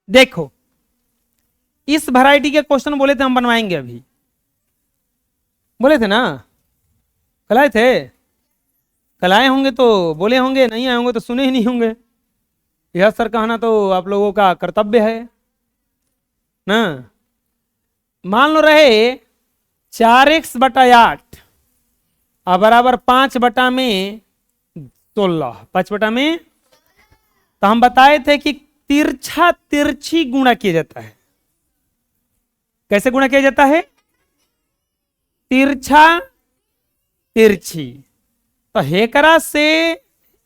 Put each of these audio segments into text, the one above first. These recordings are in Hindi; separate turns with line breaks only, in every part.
देखो इस वैरायटी के क्वेश्चन बोले थे हम बनवाएंगे, अभी बोले थे ना, कल आए थे, कल आए होंगे तो बोले होंगे, नहीं आए होंगे तो सुने ही नहीं होंगे। यह सर कहना तो आप लोगों का कर्तव्य है ना। मान लो रहे 4x/8 और बराबर 5/16, 5/में, तो हम बताए थे कि तिरछा तिरछी गुणा किया जाता है। कैसे गुणा किया जाता है? तिरछा तिरछी। तो हेकरा से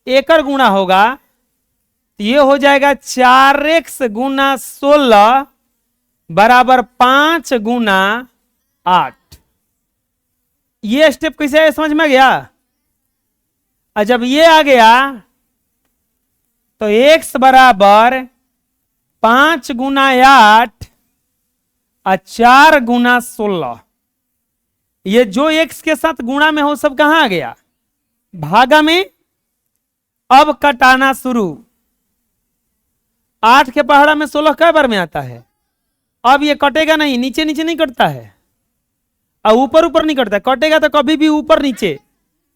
एकर गुणा होगा तो ये हो जाएगा 4x गुना 16 बराबर 5x8। ये स्टेप कैसे है समझ में आ गया? और जब ये आ गया तो x बराबर 5x8 और 4x16, ये जो x के साथ गुणा में हो सब कहां आ गया? भागा में। अब कटाना शुरू। 8 के पहाड़ा में 16 कै बार में आता है? अब ये कटेगा नहीं, नीचे नीचे नहीं कटता है और ऊपर ऊपर नहीं कटता है। कटेगा तो कभी भी ऊपर नीचे,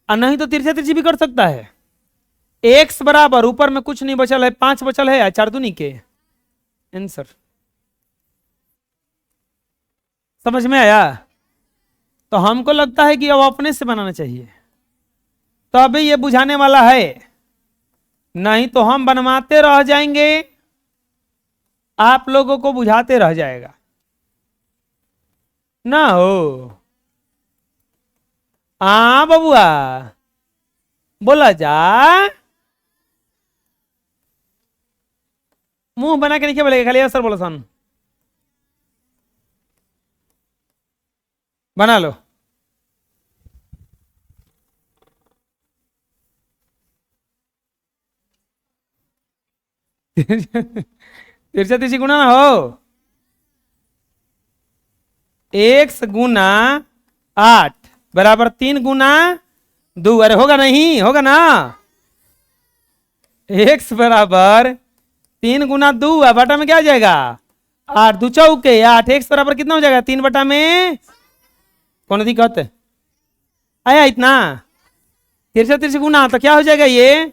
और नहीं तो तिरछा तिरछी भी कर सकता है। x बराबर ऊपर में कुछ नहीं बचल है, 5 बचल है, 4 दूनी के आंसर। समझ में आया? तो हमको लगता है कि अब अपने से बनाना चाहिए, तो अभी ये बुझाने वाला है, नहीं तो हम बनवाते रह जाएंगे, आप लोगों को बुझाते रह जाएगा ना। हो बबुआ बोला जा, मुंह बना के नहीं बोलेगा, खाली असर बोलो सन, बना लो। तिरछा तिरछी गुना ना हो। x गुना 8 बराबर 3x2। अरे होगा नहीं, होगा ना। x बराबर 3x2 बटा में क्या आ जाएगा? 8 2 चौके 8। x बराबर कितना हो जाएगा? 3/में। कौन दिक्कत आया इतना? तिरछा तिरछी गुना तो क्या हो जाएगा? ये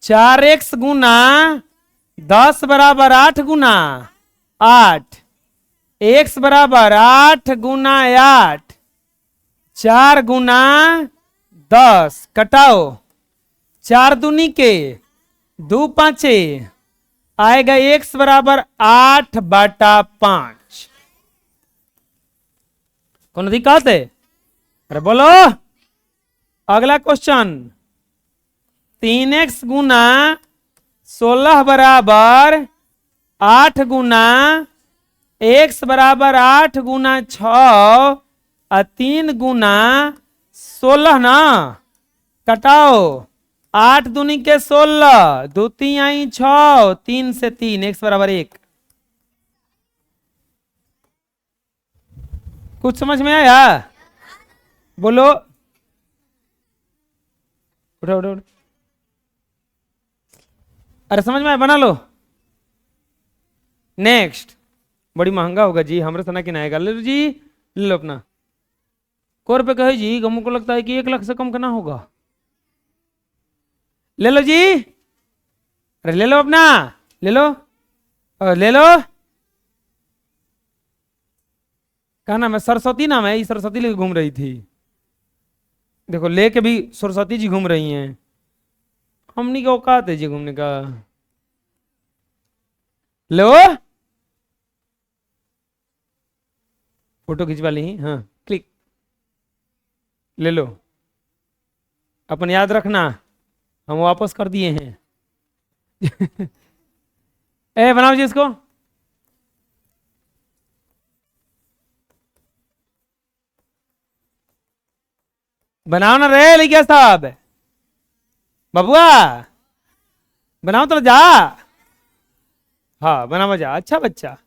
4x गुना 10 बराबर 8 गुना 8। x बराबर 8 गुना 8, 4 गुना 10, कटाओ 4 दूनी के 2 पांचे, आएगा x बराबर 8/5। कौन दिक्कत है? अरे बोलो। अगला क्वेश्चन, 3x गुना 16 बराबर 8 गुना x बराबर 8 गुना 6 और 3 गुना 16 ना, कटाओ 8 दूनी के 16, 2 3 आई 6, 3 से 3, x बराबर 1। कुछ समझ में आया? बोलो। उठो उठो उठो। अरे समझ में आया, बना लो। नेक्स्ट, बड़ी महंगा होगा जी, हमारे सना की आएगा। ले लो जी, ले लो अपना। को रुपये कहे जी, हमको लगता है कि 1 लाख से कम का ना होगा। ले लो जी, अरे ले लो अपना, ले लो, ले लो। क्या नाम है? सरस्वती नाम है, ये सरस्वती लेके घूम रही थी। देखो लेके भी सरस्वती जी घूम रही हैं, हमनी का औकात है जी घूमने का। लो, फोटो खिंचवा ली, हाँ क्लिक, ले लो। अपन याद रखना, हम वापस कर दिए हैं। ए बनाओ जी इसको। बनाओ ना रे लिखिया साहब, बबुआ बनाओ तो जा। हाँ बनाओ जा, अच्छा बच्चा।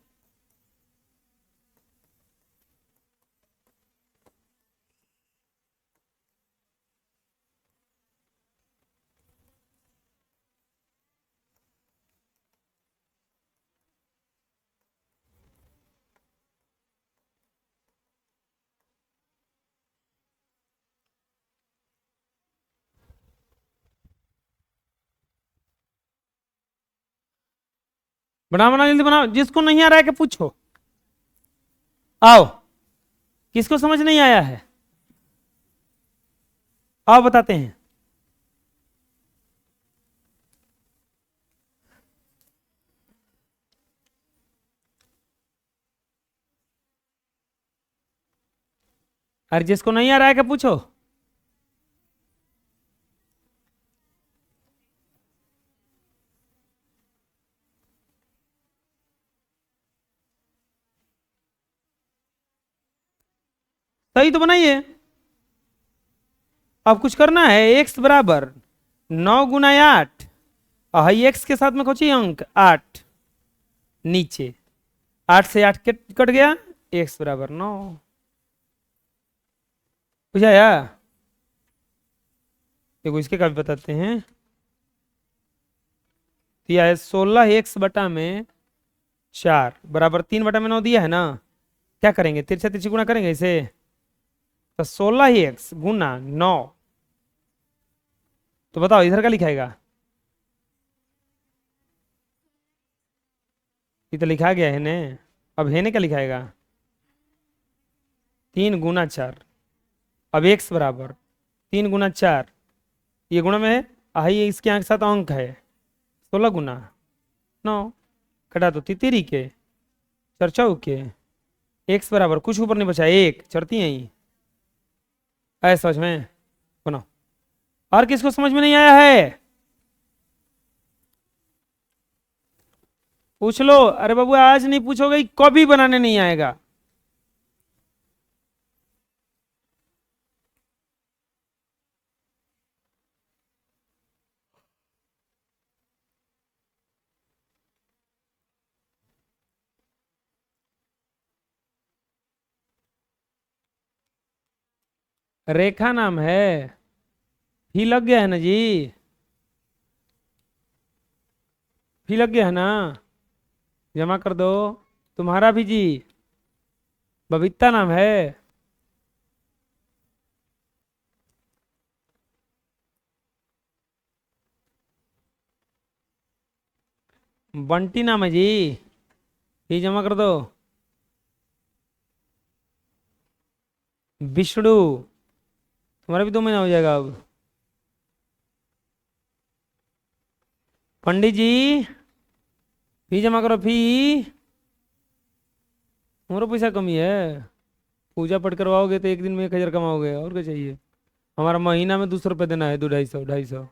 बनाओ बनाओ जल्दी बनाओ, जिसको नहीं आ रहा है कि पूछो। आओ, किसको समझ नहीं आया है? आओ बताते हैं। अरे जिसको नहीं आ रहा है कि पूछो। सही तो बनाइए। अब कुछ करना है, एक्स बराबर 9 गुना 8, और एक्स के साथ में कुछ ही अंक 8 नीचे, 8 से 8 कट गया, एक्स बराबर 9। बुझाया? देखो इसके का भी बताते हैं। दिया है 16 x/4 बराबर 3/9 दिया है ना। क्या करेंगे, तिरछा तिरछी गुणा करेंगे इसे, तो 16x गुना 9। तो बताओ इधर का लिखाएगा, ये तो लिखा गया है ने। अब है ने क्या लिखाएगा, 3 गुना 4। अब x बराबर 3 गुना 4, ये गुणा में है, आई इसके आंख साथ अंक है, 16 गुना 9, कटा दो तितरी के चर्चाऊ के, एक्स बराबर कुछ ऊपर नहीं बचा, एक चढ़ती है ही। आया समझ में? बनाओ। और किसको समझ में नहीं आया है? पूछ लो। अरे बाबू आज नहीं पूछोगे, कभी बनाने नहीं आएगा। रेखा नाम है, फी लग गया है ना जी, फी लग गया है ना, जमा कर दो। तुम्हारा भी जी, बबीता नाम है। बंटी नाम है जी, फी जमा कर दो। विष्णु, तुम्हारा भी 2 महीना हो जाएगा अब। पंडित जी फी जमा करो, फी। तुम्हारा पैसा कमी है, पूजा पाठ करवाओगे तो एक दिन में 1,000 कमाओगे, और क्या चाहिए। हमारा महीना में 200 रुपये देना है, 200 250 250।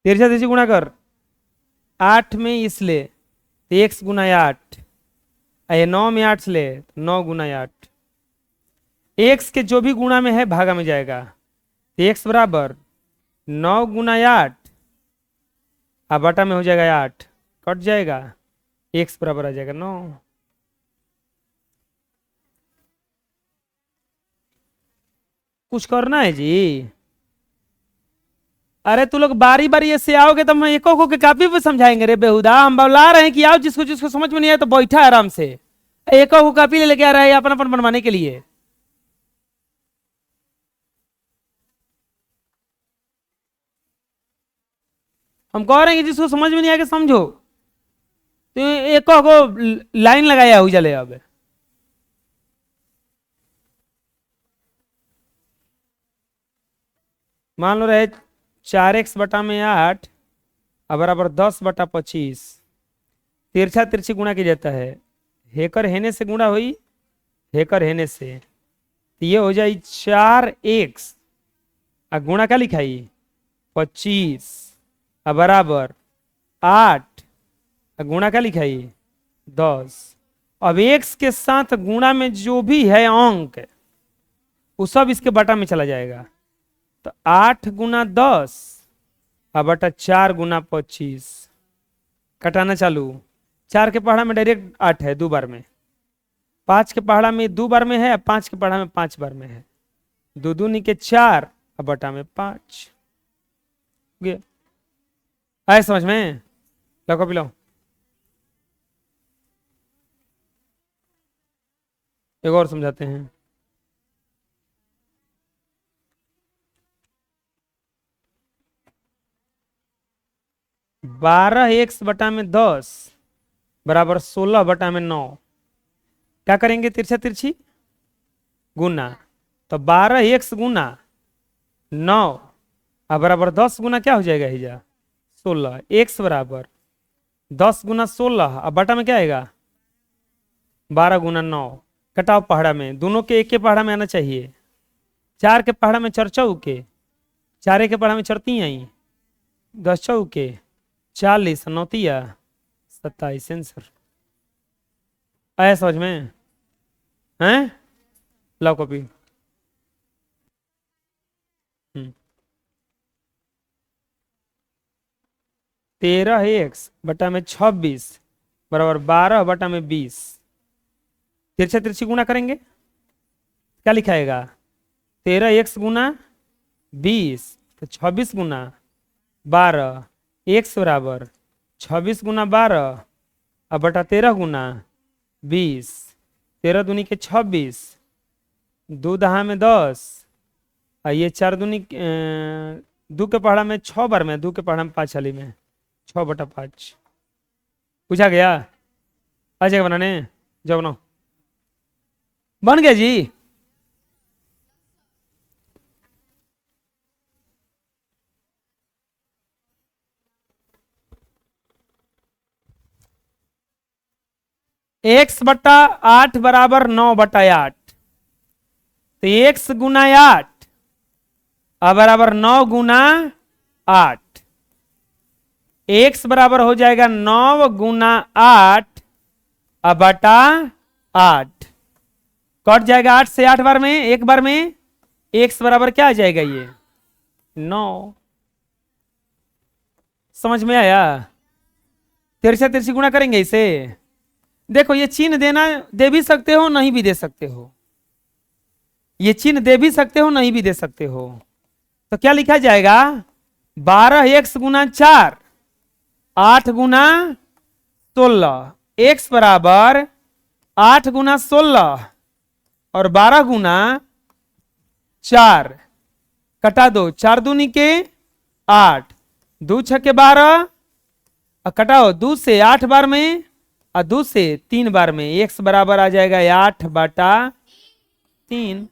तिरछा तिरछी गुणा कर, 8 में इसले तो x गुना 8, ये 9 में 8 ले 9 गुना 8। एक्स के जो भी गुणा में है भागा में जाएगा, तो एक्स बराबर 9 गुना 8, अब बटा में हो जाएगा 8, कट जाएगा, एक्स बराबर आ जाएगा 9। कुछ करना है जी। अरे तू लोग बारी बारी ऐसे आओगे तो हम एक के कापी पे समझाएंगे रे बेहुदा। हम बुला रहे हैं कि आओ, जिसको जिसको समझ में नहीं आया तो बैठा आराम से, एक को कापी ले लेके आ रहा है अपन अपन बनवाने के लिए। हम कह रहे हैं कि जिसको समझ में नहीं आएगा समझो, तो एक को लाइन लगाया हो जले। अब मान लो रहे 4x/8 बराबर 10/25। तिरछा तिरछी गुणा की जाता है, हेकर हेने से गुणा हुई, हेकर हेने से, तो ये हो जाए 4x, गुणा क्या लिखाई 25, बराबर 8, गुणा क्या लिखाई 10। अब x के साथ गुणा में जो भी है अंक वो सब इसके बटा में चला जाएगा, तो 8 गुना 10 बटा 4 गुना 25। कटाना चालू, 4 के पहाड़ा में डायरेक्ट 8 है 2 बार में, 5 के पहाड़ा में 2 बार में है, 5 के पहाड़ा में 5 बार में है, 2 दूनी के 4 बटा में 5। आए समझ में? लो कॉपी लो। एक और समझाते हैं। 12x/10 बराबर 16/9। क्या करेंगे? तिरछा तिरछी गुना। तो 12x गुना 9 अब बराबर 10 गुना क्या हो जाएगा हिजा 16। x बराबर 10 गुना 16 अब बटा में क्या आएगा 12 गुना 9। कटाव पहाड़ा में, दोनों के एक के पहाड़ा में आना चाहिए। 4 के पहाड़ा में चर चौके, 4 के पहाड़ा में चरती आई, 10 चौके 40, 9 27 आंसर। आया समझ में? हैं? लाओ कॉपी। 13x/26 बराबर 12/20। तिरछा तिरछी गुना करेंगे, क्या लिखाएगा 13x गुना 20 तो 26 गुना 12, x बराबर 26 गुना 12 अब बटा 13 गुना 20। 13 दूनी के 26, 2 दहा में 10 और ये 4 दूनी 2 के पहाड़ा में 6 बार में, 2 के पहाड़ा में 5 हाली में 6/5 पूछा गया। आ जाएगा बनाने, जाओ बनाओ। बन गया जी। x/8 बराबर 9/8। तो x गुना 8 अब बराबर 9 गुना 8। x बराबर हो जाएगा 9 गुना 8 अब बटा 8। कट जाएगा 8 से 8 बार में, एक बार में x बराबर क्या आ जाएगा ये 9। समझ में आया? तिरछा तिरछी गुणा करेंगे इसे। देखो ये चिन्ह देना दे भी सकते हो, नहीं भी दे सकते हो। ये चिन्ह दे भी सकते हो, नहीं भी दे सकते हो। तो क्या लिखा जाएगा 12x गुना 4 8 गुना 16। x बराबर 8 गुना 16 और 12 गुना 4 कटा दो, 4 दूनी के 8, 2 छके 12 और कटाओ 2 से 8 बार में और 2 से 3 बार में। x बराबर आ जाएगा 8/3।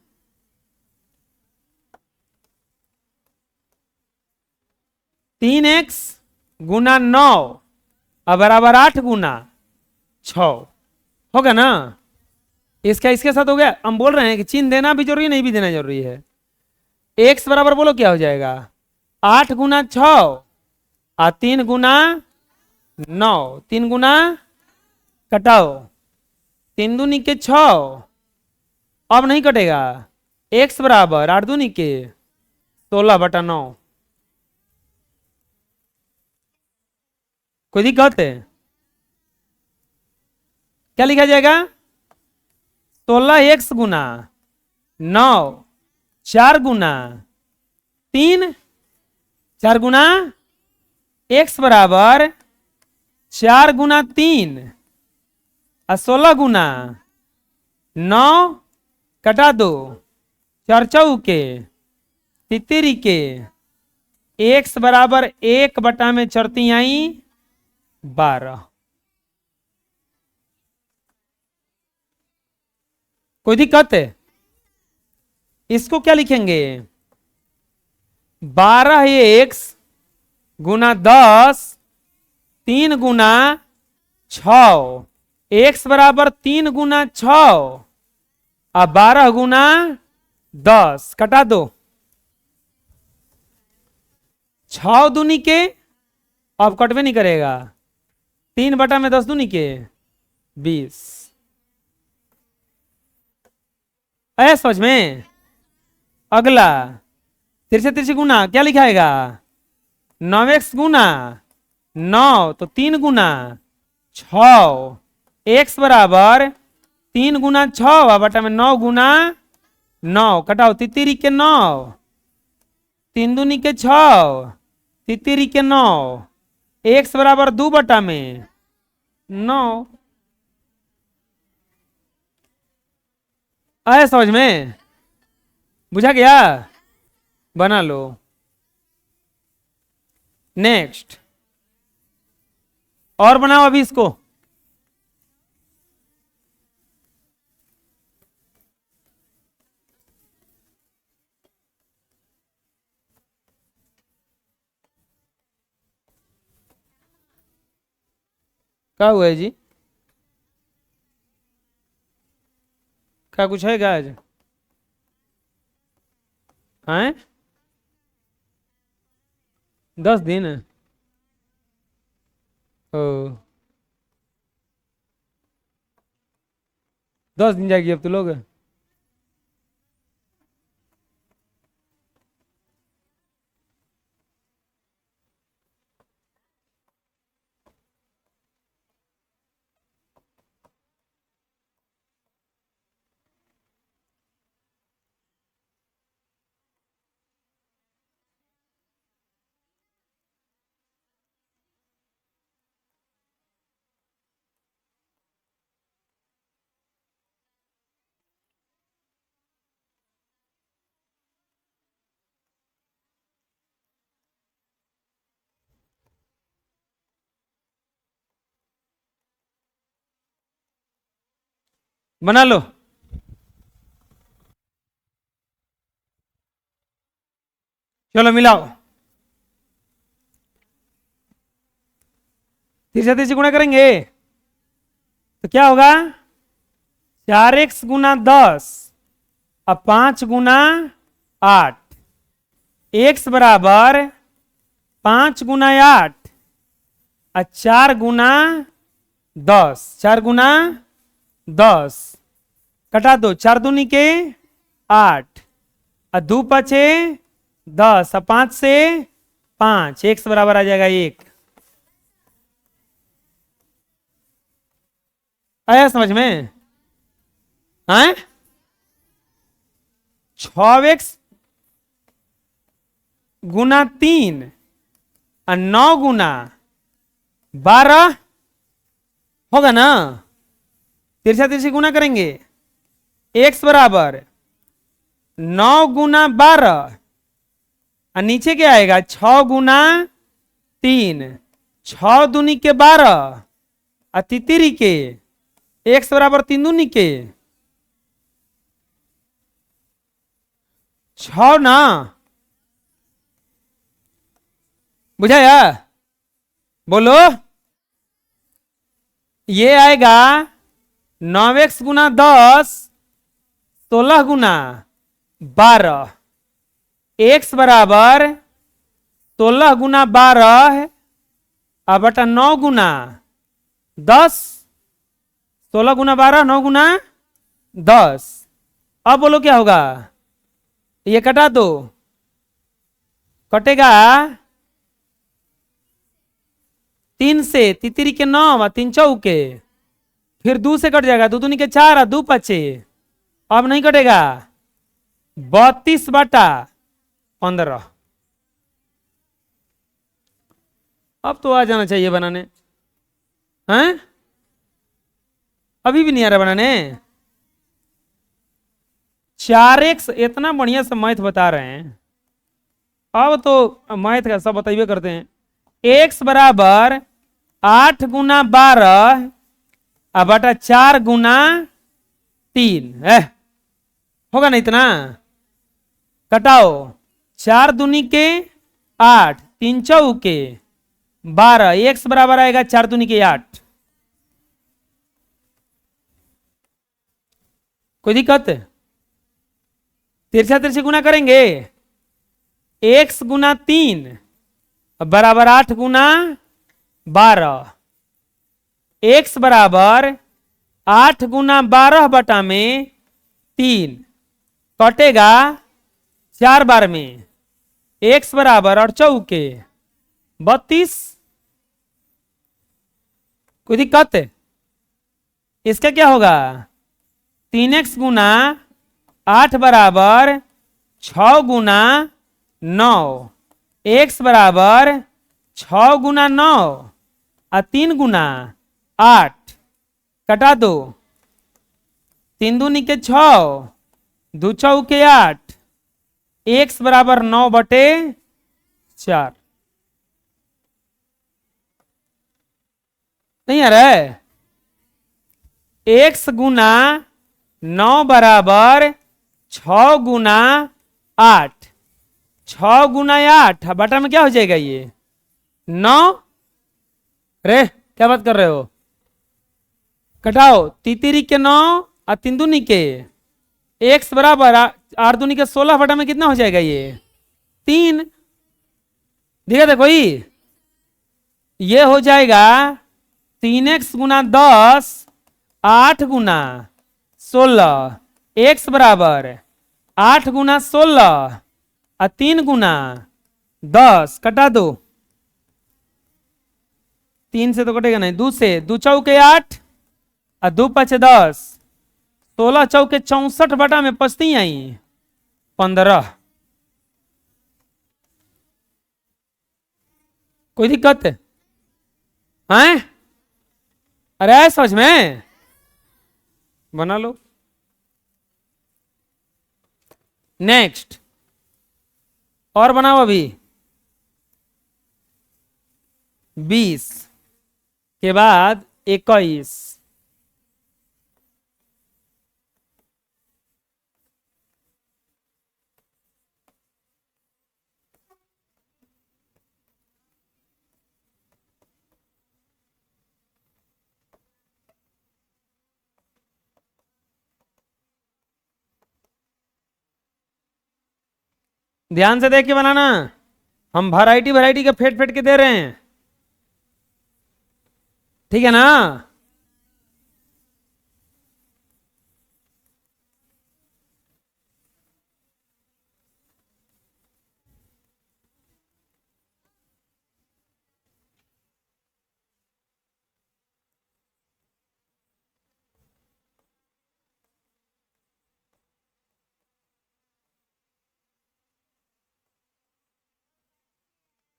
3x गुना 9 और बराबर 8 गुना 6 होगा ना। इसका इसके साथ हो गया। हम बोल रहे हैं कि चिन्ह देना भी जरूरी है, नहीं भी देना जरूरी है। x बराबर बोलो क्या हो जाएगा 8 गुना 6 और 3 गुना 9। 3 गुना कटाओ 3 दूनी के 6 अब नहीं कटेगा। x बराबर 8 दूनी के 16/9। कोई दिक्कत है? क्या लिखा जाएगा 16x गुना 9 4 गुना 3 4 गुना x बराबर 4 गुना 3 और 16 गुना 9 कटा दो, 4 चौके तितरी के x बराबर 1 बटा में चरती आई 12। कोई दिक्कत है? इसको क्या लिखेंगे 12x गुना 10 3 गुना 6 x बराबर 3 गुना 6 और 12 गुना 10 कटा दो, 6 दूनी के अब कटवे नहीं करेगा 3 बटा में 10 दूनी के 20। ऐ समझ में? अगला तिरछे तिरछे गुना क्या लिखाएगा 9x गुना 9 तो 3 गुना 6 x बराबर 3 गुना 6 बटा में 9 गुना 9 कटाओ तितरी के 9 3 दूनी के 6 तितरी के 9 x बराबर 2 बटा में 9। आया समझ में? बुझा गया? बना लो। नेक्स्ट और बनाओ अभी इसको। क्या हुआ है जी? क्या कुछ है क्या आज? हैं? 10 दिन? ओ, 10 दिन जाएगी अब तो लोग। बना लो। चलो मिलाओ। तीसरे तीसरे गुणा करेंगे तो क्या होगा? 4x गुना 10 अब 5 गुना 8, x बराबर 5 गुना 8 और 4 गुना 10। 4 गुना 10 कटा दो, 4 दूनी के 8 और 2 5 10 और 5 से 5, x बराबर आ जाएगा 1। आया समझ में? हैं? 6x गुना 3 और 9 गुना 12 होगा ना? तिरछा तिरछी गुना करेंगे, x बराबर 9 गुना 12 और नीचे क्या आएगा? 6 गुना 3, 6 दूनी के 12 और तितिरी के x बराबर 3 दूनी के 6 ना। बुझाया? बोलो। ये आएगा 9x गुना 10 16 गुना 12, x बराबर 16 गुना 12 और बटा 9 गुना 10। 16 गुना 12 9 गुना 10। अब बोलो क्या होगा? ये कटा दो, कटेगा 3 से तितरी के 9 और 3 चौके, फिर 2 से कट जाएगा, 2 दूनी के 4 और 2 5। अब नहीं कटेगा, 32/15। अब तो आ जाना चाहिए बनाने। हैं? अभी भी नहीं आ रहा बनाने? 4x इतना बढ़िया से मैथ बता रहे हैं, अब तो मैथ का सब बताइए करते हैं। x बराबर 8 गुना 12 अब बटा 4 गुना 3 होगा ना इतना? कटाओ, 4 दूनी के 8, 3 चौके 12, x बराबर आएगा 4 दूनी के 8। कोई दिक्कत? तिरछा तिरछी गुना करेंगे, x गुना 3 बराबर 8 गुना 12, x बराबर 8 गुना 12 बटा में 3 कटेगा 4 बार में, x बराबर और चौके 32। कोई दिक्कत? इसका क्या होगा? 3x गुना 8 बराबर 6 गुना 9, x बराबर 6 गुना 9 और 3 गुना 8 कटा दो, 3 दूनी के 6 दो चौके 8, x बराबर 9/4। नहीं आ रहा है? x गुना 9 बराबर 6 गुना 8, 6 गुना 8 बटा में क्या हो जाएगा ये 9। रे क्या बात कर रहे हो? घटाओ, तीतिरी के 9 और 3 दूनी के x बराबर 8 दूनी के 16 बटा में कितना हो जाएगा ये 3। दिखा देखो ये हो जाएगा 3x गुना 10, 8 गुना 16, x बराबर 8 गुना 16 और 3 गुना 10। कटा दो, 3 से तो कटेगा नहीं, 2 से, 2 चौके 8 और 2 5 10, 16 चौके 64 बटा में पचती आई 15। कोई दिक्कत है? अरे समझ में बना लो। नेक्स्ट और बनाओ अभी 20 के बाद 21। ध्यान से देख के बनाना, हम वैरायटी वैरायटी का फेट फेट के दे रहे हैं, ठीक है ना?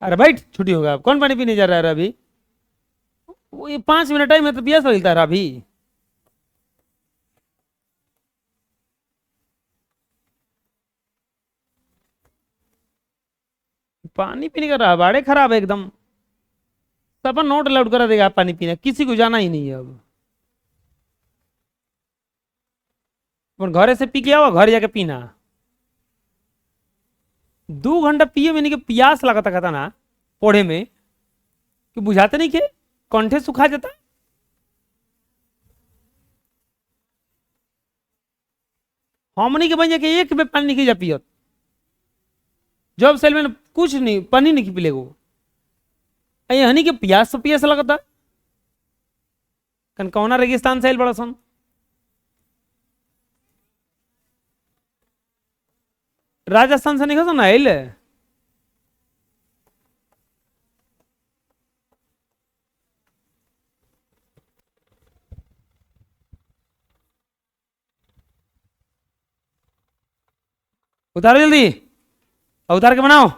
अरे भाई छुट्टी होगा, कौन पानी पीने जा रहा है अभी? वो ये 5 मिनट टाइम है तो पियास लगता है अभी। पानी पीने का रहा बाड़े खराब है एकदम। सब नोट अलाउड करा देगा पानी पीने, किसी को जाना ही नहीं है अब। अपन घरे से पी के आओ, घर जाके पीना। 2 घंटा पिए मैंने कि प्यास लगता कहता ना पोढ़े में कि बुझाते नहीं के कंठे सुखा जाता। हमनी के बन जाके एक में पानी नहीं जा पियत, जब सेल में कुछ नहीं पानी नहीं पी लेगो। हनी के प्यास से पियास लगता कन कौना रेगिस्तान से बड़ा सन। राजस्थान से निकल ना आइल। उतारो जल्दी, उतार के बनाओ।